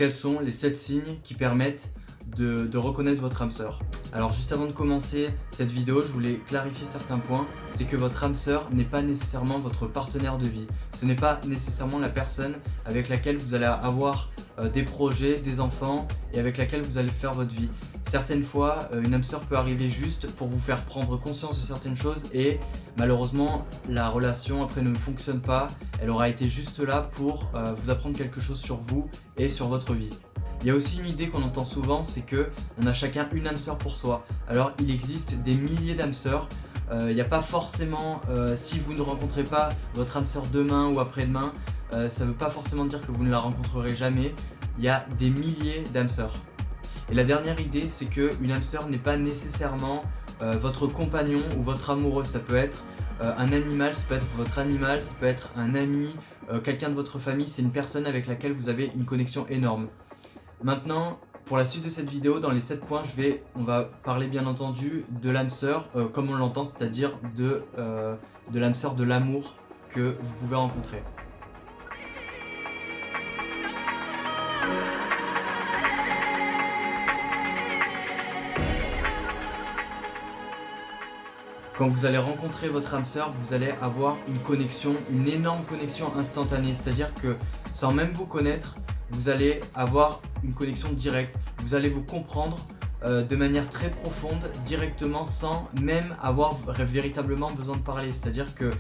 Quels sont les 7 signes qui permettent de reconnaître votre âme sœur? Alors juste avant de commencer cette vidéo, je voulais clarifier certains points. C'est que votre âme sœur n'est pas nécessairement votre partenaire de vie. Ce n'est pas nécessairement la personne avec laquelle vous allez avoir des projets, des enfants et avec laquelle vous allez faire votre vie. Certaines fois, une âme sœur peut arriver juste pour vous faire prendre conscience de certaines choses et malheureusement, la relation après ne fonctionne pas. Elle aura été juste là pour vous apprendre quelque chose sur vous et sur votre vie. Il y a aussi une idée qu'on entend souvent, c'est que on a chacun une âme sœur pour soi. Alors il existe des milliers d'âmes sœurs. Il n'y a pas forcément, si vous ne rencontrez pas votre âme sœur demain ou après-demain, ça ne veut pas forcément dire que vous ne la rencontrerez jamais. Il y a des milliers d'âmes sœurs. Et la dernière idée, c'est qu'une âme sœur n'est pas nécessairement votre compagnon ou votre amoureux. Ça peut être un animal, ça peut être votre animal, ça peut être un ami, quelqu'un de votre famille. C'est une personne avec laquelle vous avez une connexion énorme. Maintenant, pour la suite de cette vidéo, dans les 7 points, on va parler bien entendu de l'âme sœur comme on l'entend, c'est-à-dire de l'âme sœur de l'amour que vous pouvez rencontrer. Quand vous allez rencontrer votre âme sœur, vous allez avoir une connexion, une énorme connexion instantanée, c'est-à-dire que sans même vous connaître, vous allez avoir une connexion directe, vous allez vous comprendre de manière très profonde, directement, sans même avoir véritablement besoin de parler. C'est-à-dire que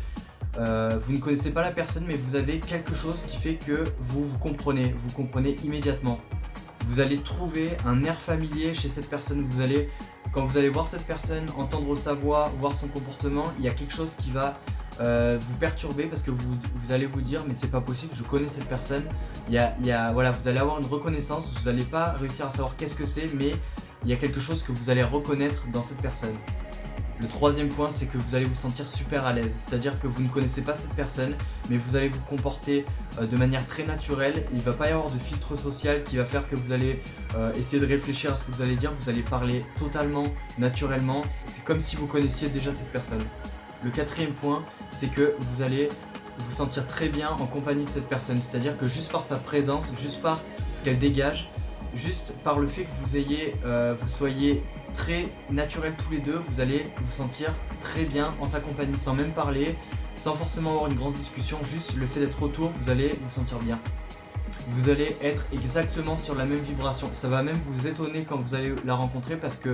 vous ne connaissez pas la personne, mais vous avez quelque chose qui fait que vous comprenez immédiatement. Vous allez trouver un air familier chez cette personne, quand vous allez voir cette personne, entendre sa voix, voir son comportement, il y a quelque chose qui va vous perturber parce que vous allez vous dire mais c'est pas possible, je connais cette personne. Voilà, vous allez avoir une reconnaissance, vous n'allez pas réussir à savoir qu'est-ce que c'est, mais il y a quelque chose que vous allez reconnaître dans cette personne. Le troisième point, c'est que vous allez vous sentir super à l'aise, c'est-à-dire que vous ne connaissez pas cette personne, mais vous allez vous comporter de manière très naturelle. Il ne va pas y avoir de filtre social qui va faire que vous allez essayer de réfléchir à ce que vous allez dire, vous allez parler totalement naturellement. C'est comme si vous connaissiez déjà cette personne. Le quatrième point, c'est que vous allez vous sentir très bien en compagnie de cette personne, c'est-à-dire que juste par sa présence, juste par ce qu'elle dégage, juste par le fait que vous soyez très naturels tous les deux, vous allez vous sentir très bien en sa compagnie, sans même parler, sans forcément avoir une grosse discussion, juste le fait d'être autour, vous allez vous sentir bien. Vous allez être exactement sur la même vibration, ça va même vous étonner quand vous allez la rencontrer parce que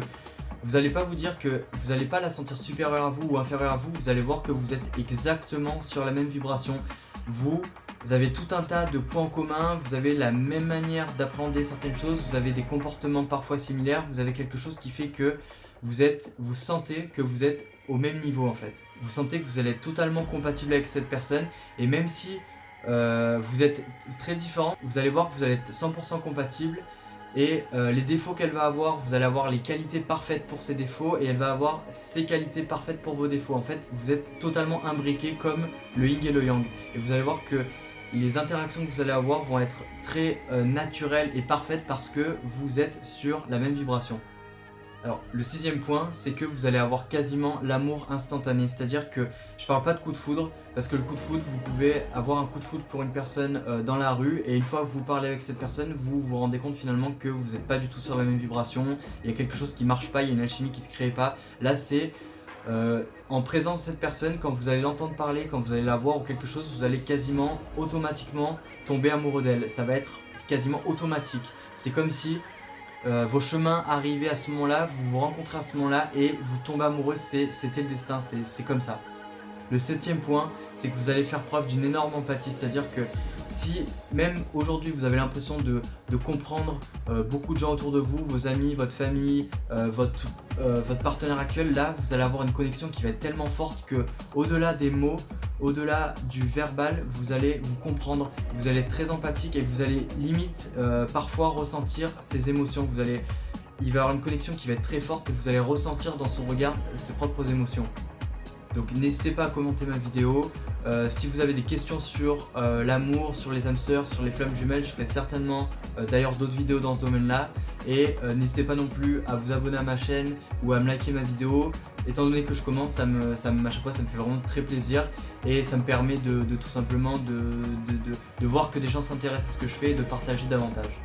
vous n'allez pas vous dire que vous n'allez pas la sentir supérieure à vous ou inférieure à vous, vous allez voir que vous êtes exactement sur la même vibration. Vous avez tout un tas de points communs, vous avez la même manière d'appréhender certaines choses, vous avez des comportements parfois similaires, vous avez quelque chose qui fait que vous sentez que vous êtes au même niveau en fait. Vous sentez que vous allez être totalement compatible avec cette personne et même si vous êtes très différents, vous allez voir que vous allez être 100% compatible. Et les défauts qu'elle va avoir, vous allez avoir les qualités parfaites pour ses défauts et elle va avoir ses qualités parfaites pour vos défauts. En fait, vous êtes totalement imbriqués comme le yin et le yang. Et vous allez voir que les interactions que vous allez avoir vont être très naturelles et parfaites parce que vous êtes sur la même vibration. Alors, le sixième point, c'est que vous allez avoir quasiment l'amour instantané. C'est-à-dire que je parle pas de coup de foudre, parce que le coup de foudre, vous pouvez avoir un coup de foudre pour une personne dans la rue, et une fois que vous parlez avec cette personne, vous vous rendez compte finalement que vous n'êtes pas du tout sur la même vibration, il y a quelque chose qui marche pas, il y a une alchimie qui se crée pas. Là, c'est en présence de cette personne, quand vous allez l'entendre parler, quand vous allez la voir ou quelque chose, vous allez quasiment automatiquement tomber amoureux d'elle. Ça va être quasiment automatique. C'est comme si vos chemins arrivaient à ce moment-là, vous vous rencontrez à ce moment-là et vous tombez amoureux, c'était le destin, c'est comme ça. Le septième point, c'est que vous allez faire preuve d'une énorme empathie, c'est-à-dire que si même aujourd'hui vous avez l'impression de comprendre beaucoup de gens autour de vous, vos amis, votre famille, votre partenaire actuel, là vous allez avoir une connexion qui va être tellement forte que au-delà des mots, au-delà du verbal, vous allez vous comprendre, vous allez être très empathique et vous allez limite parfois ressentir ses émotions. Il va y avoir une connexion qui va être très forte et vous allez ressentir dans son regard ses propres émotions. Donc n'hésitez pas à commenter ma vidéo. Si vous avez des questions sur l'amour, sur les âmes sœurs, sur les flammes jumelles, je ferai certainement d'ailleurs d'autres vidéos dans ce domaine-là. Et n'hésitez pas non plus à vous abonner à ma chaîne ou à me liker ma vidéo. Étant donné que je commence, à chaque fois ça me fait vraiment très plaisir. Et ça me permet de tout simplement de voir que des gens s'intéressent à ce que je fais et de partager davantage.